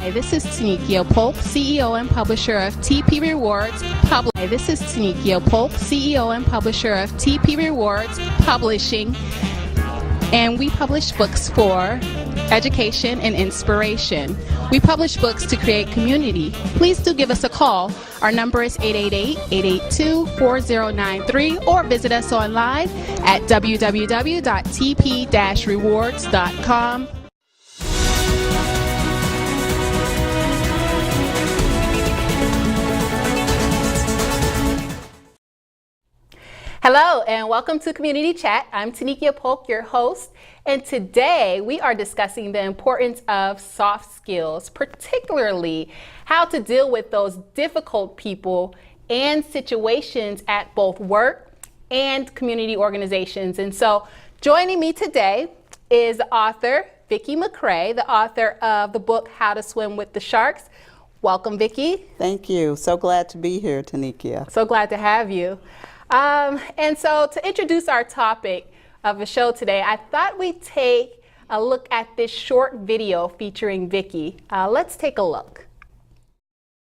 Hi, this is Tenickia, Polk, CEO and publisher of TP Rewards. Hi, this is Tenickia, Polk, CEO and publisher of TP Rewards Publishing, and we publish books for education and inspiration. We publish books to create community. Please do give us a call. Our number is 888-882-4093, or visit us online at www.tp-rewards.com. Hello and welcome to Community Chat. I'm Tenickia Polk, your host, and today we are discussing the importance of soft skills, particularly how to deal with those difficult people and situations at both work and community organizations. And so joining me today is the author, Vickie McCray, the author of the book, How to Swim with the Sharks. Welcome, Vickie. Thank you. So glad to be here, Tenickia. So glad to have you. And so to introduce our topic of the show today, I thought we'd take a look at this short video featuring Vickie. Let's take a look.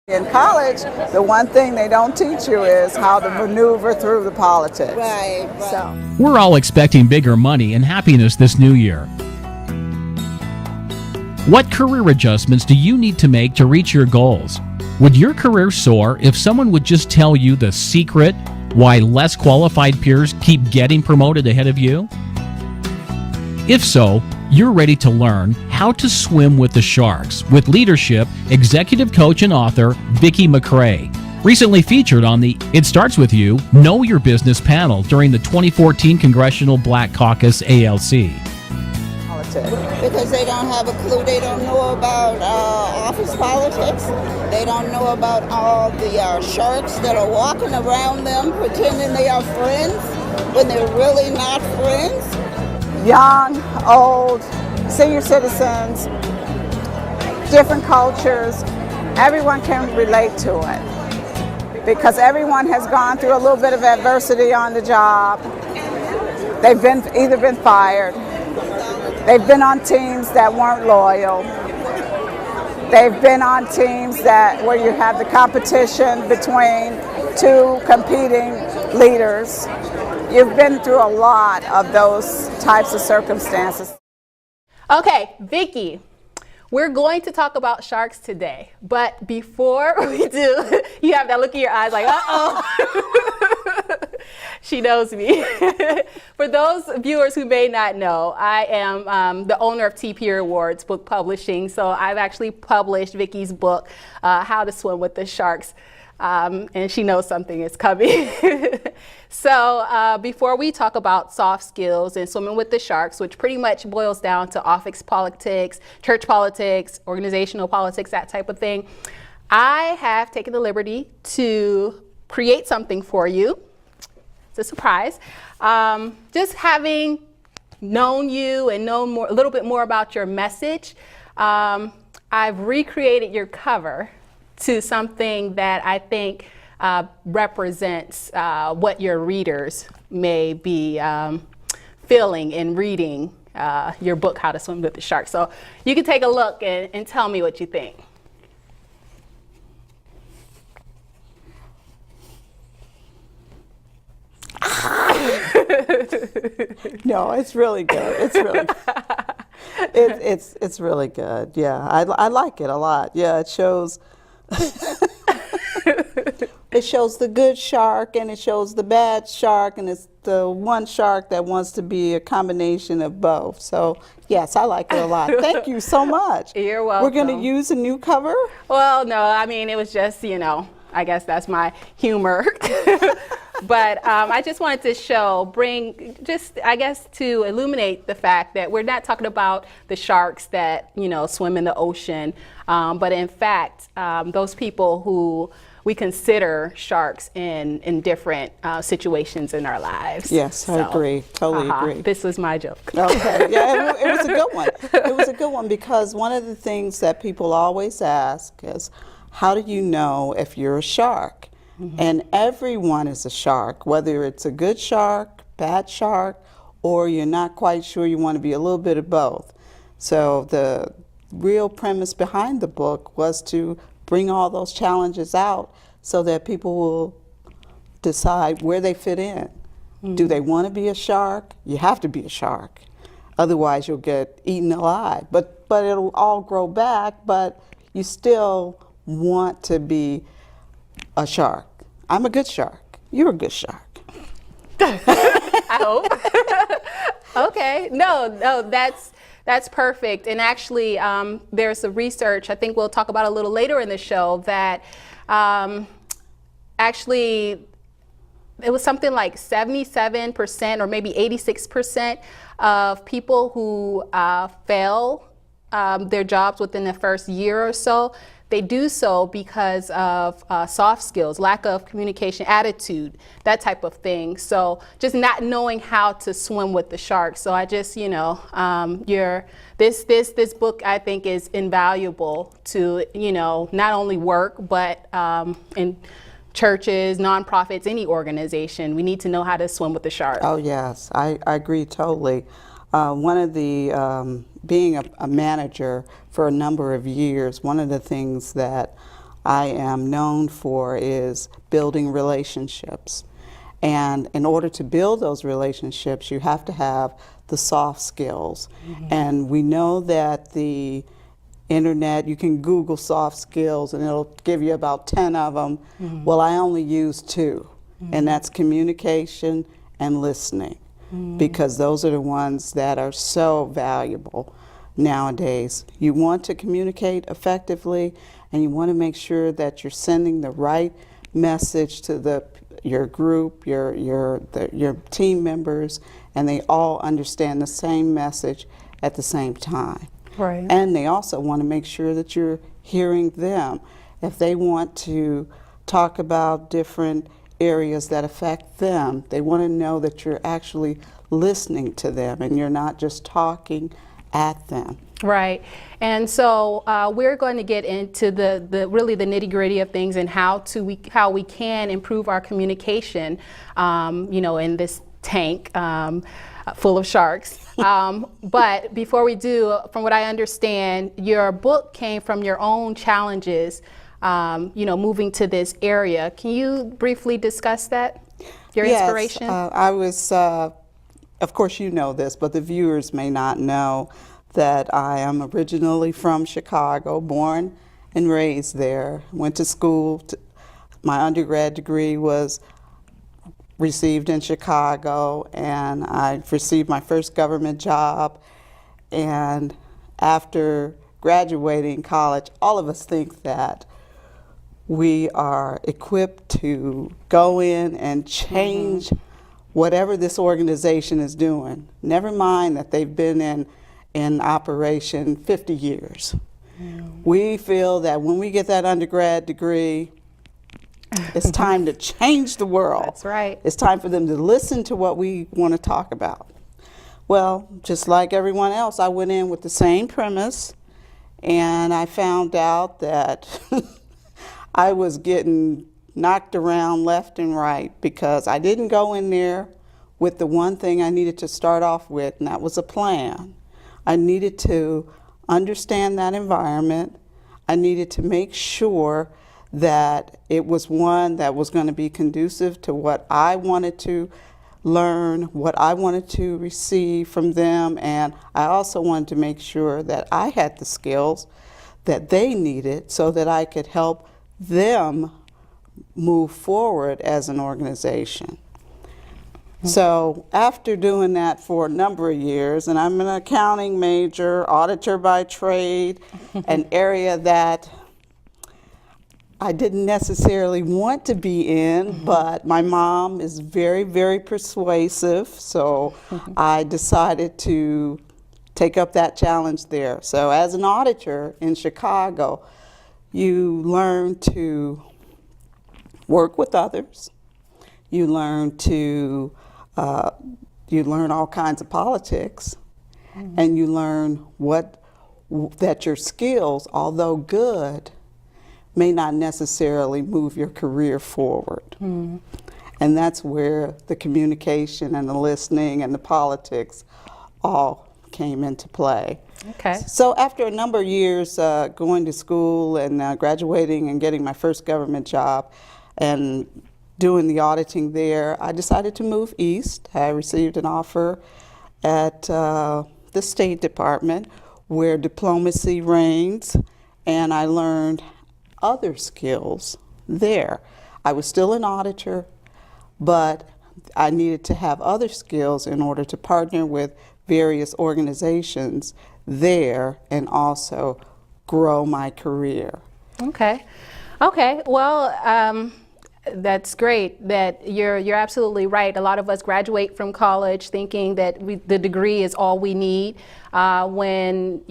In college, the one thing they don't teach you is how to maneuver through the politics. Right. So We're all expecting bigger money and happiness this new year. What career adjustments do you need to make to reach your goals? Would your career soar if someone would just tell you the secret why less qualified peers keep getting promoted ahead of you? If so, you're ready to learn how to swim with the sharks with leadership, executive coach, and author Vickie McCray. Recently featured on the It Starts With You, Know Your Business panel during the 2014 Congressional Black Caucus ALC. Because they don't have a clue. They don't know about office politics. They don't know about all the sharks that are walking around them pretending they are friends when they're really not friends. young, old, senior citizens, different cultures, everyone can relate to it because everyone has gone through a little bit of adversity on the job. They've either been fired, they've been on teams that weren't loyal, they've been on teams where you have the competition between two competing leaders. You've been through a lot of those types of circumstances. Okay, Vickie, we're going to talk about sharks today, but before we do, you have that look in your eyes like, uh-oh. She knows me. For those viewers who may not know, I am the owner of TP Rewards Book Publishing, so I've actually published Vickie's book, How to Swim with the Sharks, and she knows something is coming. So before we talk about soft skills and swimming with the sharks, which pretty much boils down to office politics, church politics, organizational politics, that type of thing, I have taken the liberty to create something for you. It's a surprise. Just having known you and known a little bit more about your message, I've recreated your cover to something that I think represents what your readers may be feeling in reading your book, How to Swim with the Sharks. So you can take a look and tell me what you think. No, it's really good. It's really good. It's really good. Yeah, I like it a lot. Yeah, it shows it shows the good shark and it shows the bad shark, and it's the one shark that wants to be a combination of both. So yes, I like it a lot. Thank you so much. You're welcome. We're going to use a new cover? Well, no, I mean, it was just, you know, I guess that's my humor. But I just wanted to I guess, to illuminate the fact that we're not talking about the sharks that, you know, swim in the ocean, but in fact, those people who we consider sharks in different situations in our lives. Yes, I agree. Totally agree. This was my joke. Okay, yeah, it was a good one. It was a good one because one of the things that people always ask is, how do you know if you're a shark? Mm-hmm. And everyone is a shark, whether it's a good shark, bad shark, or you're not quite sure, you want to be a little bit of both. So real premise behind the book was to bring all those challenges out so that people will decide where they fit in. Do they want to be a shark? You have to be a shark. Otherwise, you'll get eaten alive. But it'll all grow back, but you still want to be a shark. I'm a good shark. You're a good shark. I hope. Okay. No, that's perfect. And actually, there's a research, I think we'll talk about a little later in the show, that actually it was something like 77% or maybe 86% of people who fail their jobs within the first year or so, they do so because of soft skills, lack of communication, attitude, that type of thing. So just not knowing how to swim with the sharks. So I just, this book I think is invaluable to, not only work, but in churches, nonprofits, any organization. We need to know how to swim with the sharks. Oh yes, I agree totally. One of the, being a manager for a number of years, one of the things that I am known for is building relationships. And in order to build those relationships, you have to have the soft skills. And we know that the internet, you can Google soft skills and it'll give you about 10 of them. Well, I only use 2, and that's communication and listening, because those are the ones that are so valuable nowadays. You want to communicate effectively, and you want to make sure that you're sending the right message to your group, your team members, and they all understand the same message at the same time. Right. And they also want to make sure that you're hearing them. If they want to talk about different areas that affect them, they want to know that you're actually listening to them and you're not just talking at them. Right. And so we're going to get into the really the nitty-gritty of things and how we can improve our communication, in this tank full of sharks. But before we do, from what I understand, your book came from your own challenges, moving to this area. Can you briefly discuss that, your inspiration? Yes, I was, of course you know this, but the viewers may not know that I am originally from Chicago, born and raised there. Went to school, my undergrad degree was received in Chicago, and I received my first government job. And after graduating college, all of us think that we are equipped to go in and change whatever this organization is doing. Never mind that they've been in operation 50 years. We feel that when we get that undergrad degree, it's time to change the world. That's right. It's time for them to listen to what we want to talk about. Well, just like everyone else, I went in with the same premise, and I found out that I was getting knocked around left and right because I didn't go in there with the one thing I needed to start off with, and that was a plan. I needed to understand that environment. I needed to make sure that it was one that was going to be conducive to what I wanted to learn, what I wanted to receive from them, and I also wanted to make sure that I had the skills that they needed so that I could help them move forward as an organization. So after doing that for a number of years, and I'm an accounting major, auditor by trade, an area that I didn't necessarily want to be in, but my mom is very, very persuasive, so I decided to take up that challenge there. So as an auditor in Chicago, you learn to work with others, you learn all kinds of politics, and you learn that your skills, although good, may not necessarily move your career forward. And that's where the communication and the listening and the politics all came into play. Okay. So after a number of years going to school and graduating and getting my first government job and doing the auditing there, I decided to move east. I received an offer at the State Department where diplomacy reigns, and I learned other skills there. I was still an auditor, but I needed to have other skills in order to partner with various organizations there and also grow my career. Okay. Okay. Well, that's great. That you're absolutely right. A lot of us graduate from college thinking that the degree is all we need. When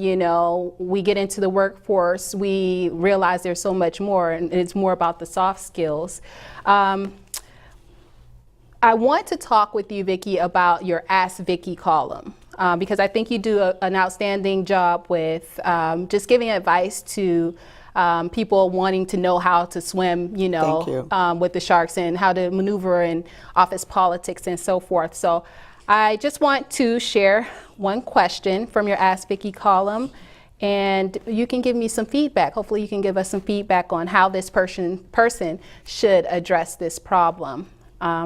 we get into the workforce, we realize there's so much more, and it's more about the soft skills. I want to talk with you, Vickie, about your Ask Vickie column, because I think you do an outstanding job with just giving advice to people wanting to know how to swim, with the sharks and how to maneuver in office politics and so forth. So I just want to share one question from your Ask Vickie column, and you can give me some feedback. Hopefully you can give us some feedback on how this person should address this problem.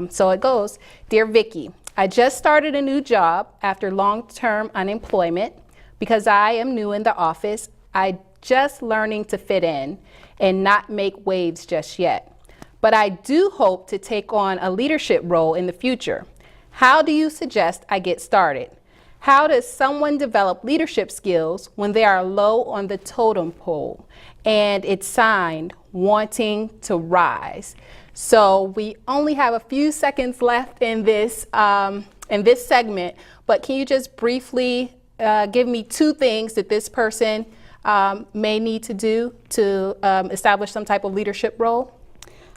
So it goes, Dear Vickie, I just started a new job after long-term unemployment. Because I am new in the office, I just learning to fit in and not make waves just yet. But I do hope to take on a leadership role in the future. How do you suggest I get started? How does someone develop leadership skills when they are low on the totem pole and it's signed wanting to rise? So we only have a few seconds left in this segment, but can you just briefly give me two things that this person may need to do to establish some type of leadership role?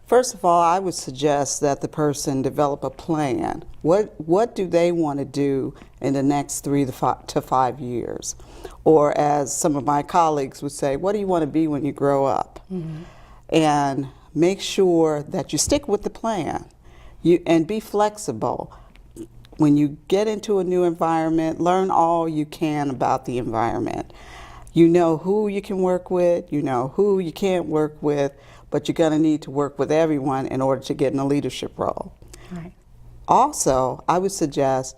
First of all, I would suggest that the person develop a plan. What do they want to do in the next 3 to 5 years? Or as some of my colleagues would say, what do you want to be when you grow up? Mm-hmm. And make sure that you stick with the plan and be flexible. When you get into a new environment, learn all you can about the environment. You know who you can work with, you know who you can't work with, but you're going to need to work with everyone in order to get in a leadership role. Right. Also, I would suggest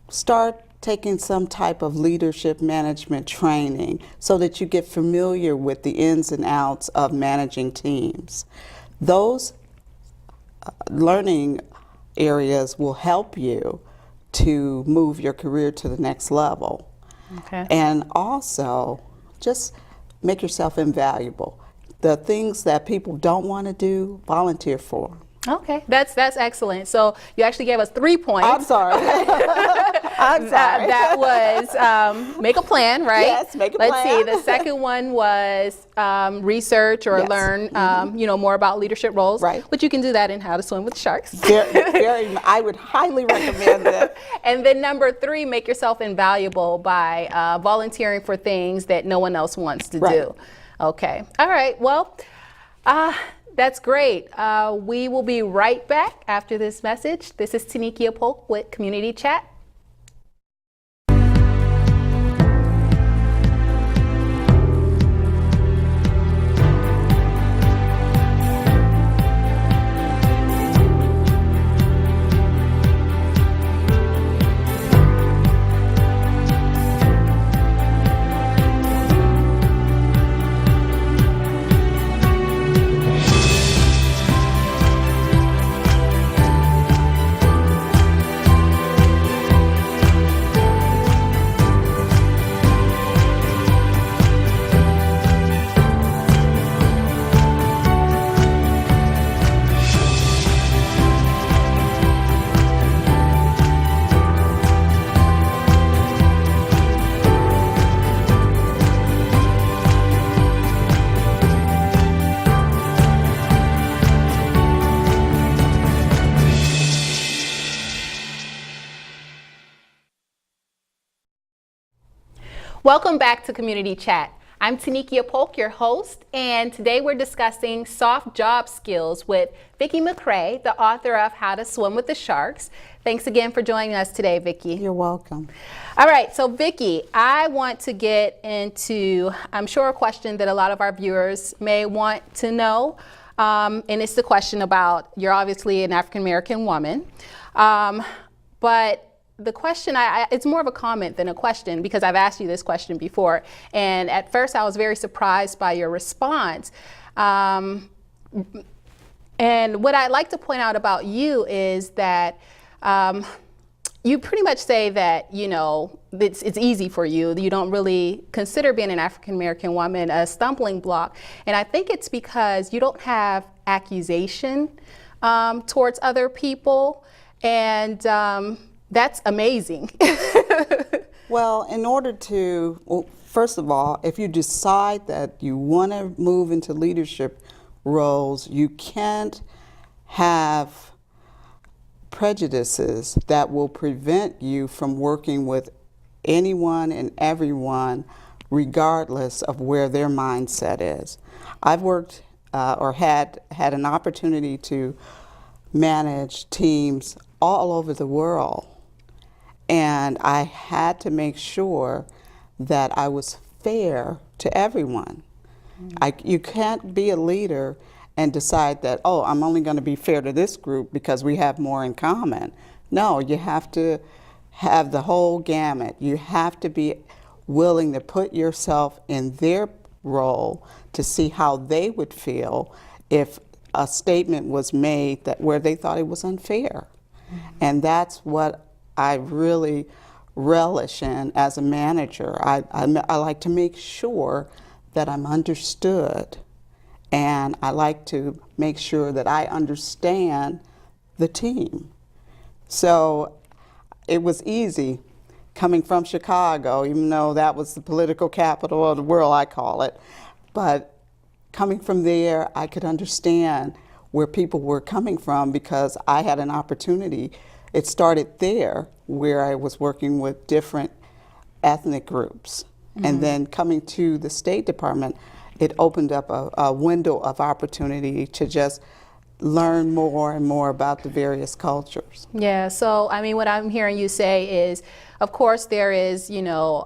start taking some type of leadership management training so that you get familiar with the ins and outs of managing teams. Those learning areas will help you to move your career to the next level. Okay. And also, just make yourself invaluable. The things that people don't want to do, volunteer for. Okay, that's excellent. So you actually gave us 3 points. I'm sorry. I'm sorry. That was make a plan, right? Yes, make a Let's plan. see. The second one was research or Yes. learn, more about leadership roles. Right. But you can do that in How to Swim with Sharks. I would highly recommend it. And then number 3, make yourself invaluable by volunteering for things that no one else wants to do. Okay. All right. Well, that's great. We will be right back after this message. This is Tenickia Polk with Community Chat. Welcome back to Community Chat. I'm Tenickia Polk, your host, and today we're discussing soft job skills with Vickie McCray, the author of How to Swim with the Sharks. Thanks again for joining us today, Vickie. You're welcome. All right, so Vickie, I want to get into, I'm sure, a question that a lot of our viewers may want to know, and it's the question about, you're obviously an African-American woman, but the question, it's more of a comment than a question because I've asked you this question before. And at first I was very surprised by your response. And what I'd like to point out about you is that you pretty much say that, you know, it's easy for you. You don't really consider being an African-American woman a stumbling block. And I think it's because you don't have accusation towards other people. And that's amazing. Well, in order to, well, first of all, if you decide that you want to move into leadership roles, you can't have prejudices that will prevent you from working with anyone and everyone, regardless of where their mindset is. I've worked or had an opportunity to manage teams all over the world. And I had to make sure that I was fair to everyone. You can't be a leader and decide that, oh, I'm only going to be fair to this group because we have more in common. No, you have to have the whole gamut. You have to be willing to put yourself in their role to see how they would feel if a statement was made that where they thought it was unfair. And that's what I really relish in as a manager. I like to make sure that I'm understood, and I like to make sure that I understand the team. So it was easy coming from Chicago, even though that was the political capital of the world, I call it. But coming from there, I could understand where people were coming from because I had an opportunity. It started there where I was working with different ethnic groups. And then coming to the State Department, it opened up a window of opportunity to just learn more and more about the various cultures. Yeah, so I mean, what I'm hearing you say is, of course, there is, you know,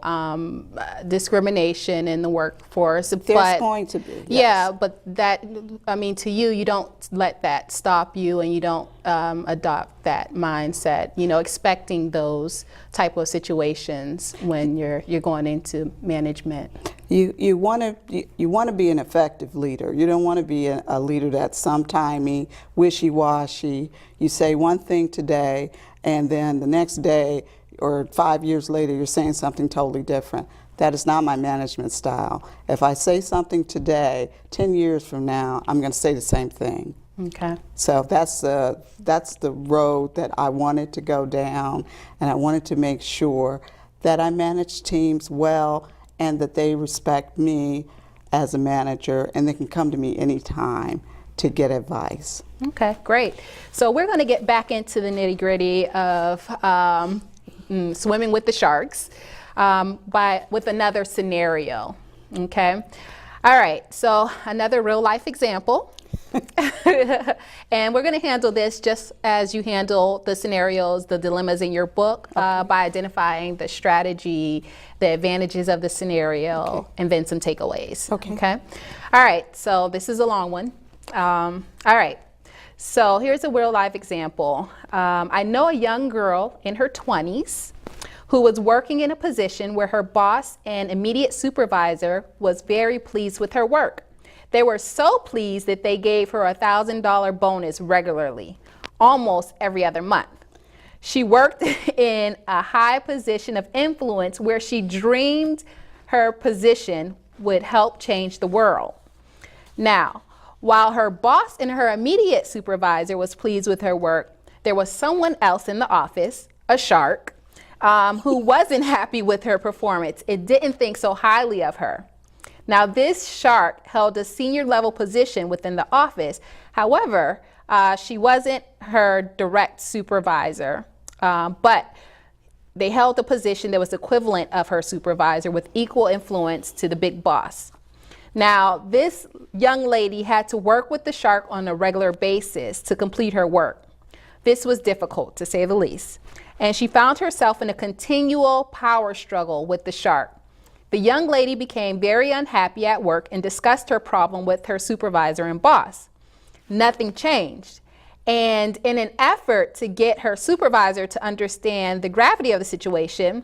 discrimination in the workforce. There's going to be. Yes. Yeah, but that, I mean, to you, you don't let that stop you, and you don't adopt that mindset, you know, expecting those type of situations when you're going into management. You want to be an effective leader. You don't want to be a leader that's sometimey, wishy-washy. You say one thing today, and then the next day or 5 years later, you're saying something totally different. That is not my management style. If I say something today, 10 years from now, I'm going to say the same thing. Okay. So that's the road that I wanted to go down, and I wanted to make sure that I manage teams well and that they respect me as a manager, and they can come to me anytime to get advice. Okay, great. So we're going to get back into the nitty-gritty of swimming with the sharks with another scenario. Okay. All right. So another real-life example. And we're going to handle this just as you handle the scenarios, the dilemmas in your book, by identifying the strategy, the advantages of the scenario, and then some takeaways. Okay. All right. So this is a long one. All right. So here's a real life example. I know a young girl in her 20s who was working in a position where her boss and immediate supervisor was very pleased with her work. They were so pleased that they gave her a $1,000 bonus regularly, almost every other month. She worked in a high position of influence where she dreamed her position would help change the world. Now, while her boss and her immediate supervisor was pleased with her work, there was someone else in the office, a shark, who wasn't happy with her performance. It didn't think so highly of her. Now, this shark held a senior level position within the office. However, she wasn't her direct supervisor, but they held a position that was equivalent of her supervisor with equal influence to the big boss. Now, this young lady had to work with the shark on a regular basis to complete her work. This was difficult, to say the least, and she found herself in a continual power struggle with the shark. The young lady became very unhappy at work and discussed her problem with her supervisor and boss. Nothing changed. And in an effort to get her supervisor to understand the gravity of the situation,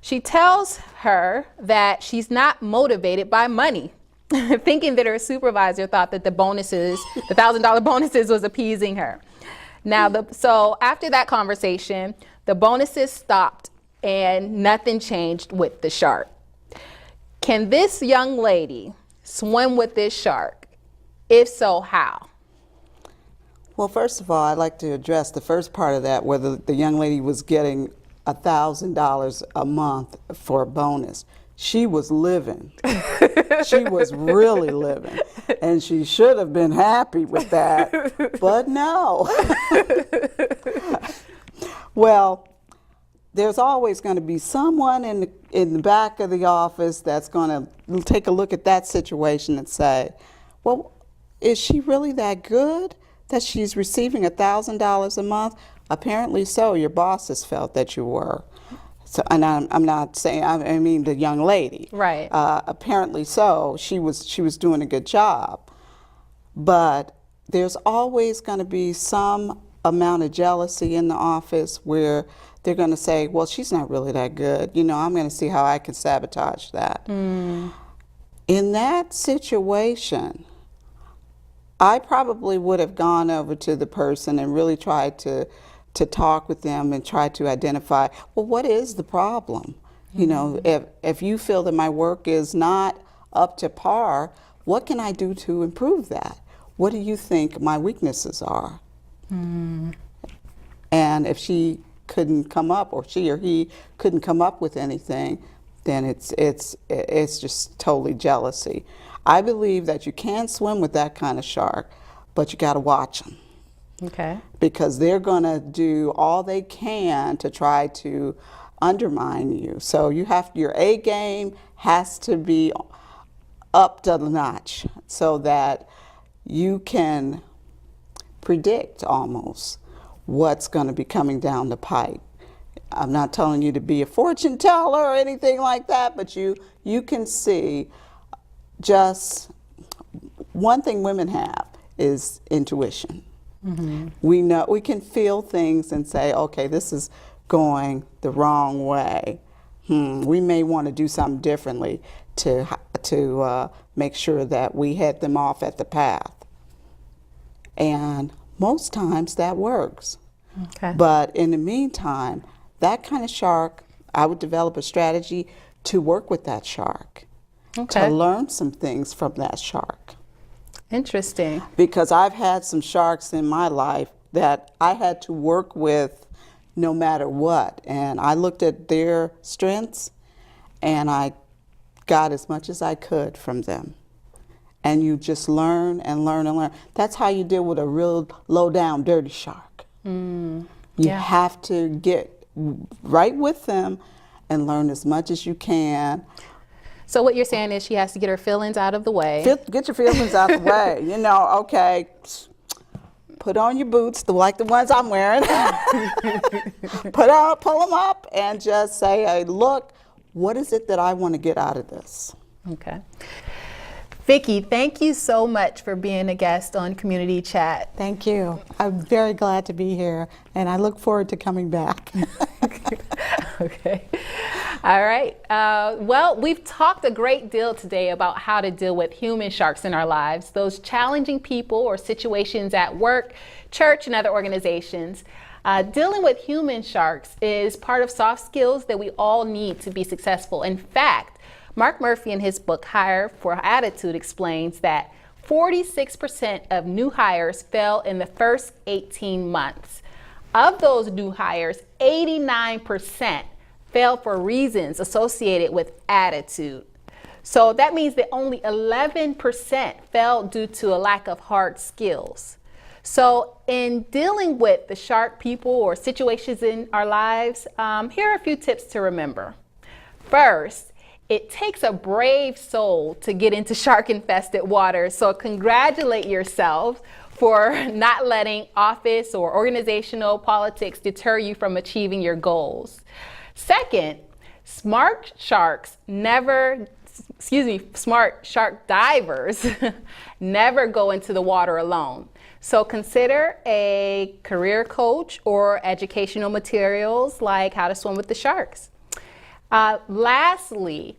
she tells her that she's not motivated by money, thinking that her supervisor thought that the bonuses, the $1,000 bonuses, was appeasing her. Now, so after that conversation, the bonuses stopped and nothing changed with the shark. Can this young lady swim with this shark? If so, how? Well, first of all, I'd like to address the first part of that, where the young lady was getting $1,000 a month for a bonus. She was living. She was really living. And she should have been happy with that, but no. Well, there's always going to be someone in the back of the office that's going to take a look at that situation and say, well, is she really that good that she's receiving $1,000 a month? Apparently so. Your bosses felt that you were. So, and I'm not saying, I mean the young lady. Right. Apparently so. She was doing a good job. But there's always going to be some amount of jealousy in the office where they're going to say, well, she's not really that good. You know, I'm going to see how I can sabotage that. In that situation, I probably would have gone over to the person and really tried to talk with them and try to identify, well, what is the problem? You know, if you feel that my work is not up to par, what can I do to improve that? What do you think my weaknesses are? And if she couldn't come up, or she or he couldn't come up with anything, then it's just totally jealousy. I believe that you can swim with that kind of shark, but you got to watch them. Okay. Because they're going to do all they can to try to undermine you. So your A game has to be up to the notch so that you can predict almost what's going to be coming down the pipe. I'm not telling you to be a fortune teller or anything like that, but you can see. Just one thing women have is intuition. We know, we can feel things and say, okay, this is going the wrong way. We may want to do something differently to make sure that we head them off at the path. And most times that works. Okay. But in the meantime, that kind of shark, I would develop a strategy to work with that shark. Okay. To learn some things from that shark. Interesting. Because I've had some sharks in my life that I had to work with no matter what. And I looked at their strengths and I got as much as I could from them. And you just learn and learn and learn. That's how you deal with a real low down dirty shark. You have to get right with them and learn as much as you can. So what you're saying is she has to get her feelings out of the way. Get your feelings out the way. You know, okay, put on your boots, like the ones I'm wearing. Pull them up and just say, hey, look, what is it that I want to get out of this? Okay. Vickie, thank you so much for being a guest on Community Chat. Thank you. I'm very glad to be here, and I look forward to coming back. Okay. All right. Well, we've talked a great deal today about how to deal with human sharks in our lives, those challenging people or situations at work, church, and other organizations. Dealing with human sharks is part of soft skills that we all need to be successful. In fact, Mark Murphy in his book, Hire for Attitude, explains that 46% of new hires fail in the first 18 months. Of those new hires, 89% fail for reasons associated with attitude. So that means that only 11% fail due to a lack of hard skills. So in dealing with the shark people or situations in our lives, here are a few tips to remember. First, it takes a brave soul to get into shark-infested waters, so congratulate yourself for not letting office or organizational politics deter you from achieving your goals. Second, smart shark divers never go into the water alone. So consider a career coach or educational materials like How to Swim with the Sharks. Lastly,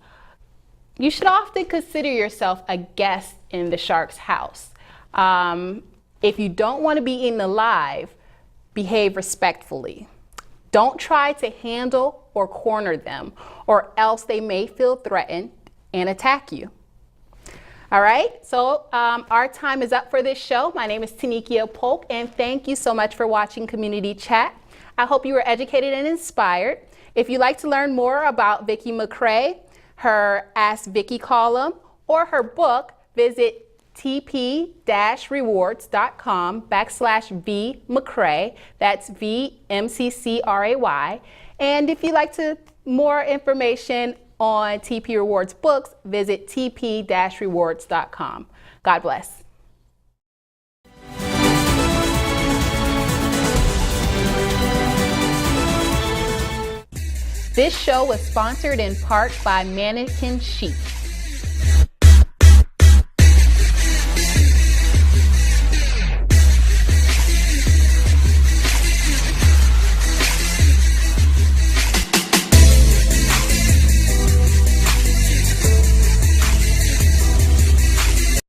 you should often consider yourself a guest in the shark's house. If you don't want to be eaten alive, behave respectfully. Don't try to handle or corner them, or else they may feel threatened and attack you. All right, so our time is up for this show. My name is Tenickia Polk, and thank you so much for watching Community Chat. I hope you were educated and inspired. If you'd like to learn more about Vickie McCray, her Ask Vickie column, or her book, visit tp-rewards.com/V-McCray. That's VMCCRAY. And if you'd like more information on TP Rewards books, visit tp-rewards.com. God bless. This show was sponsored in part by Mannequin Chic.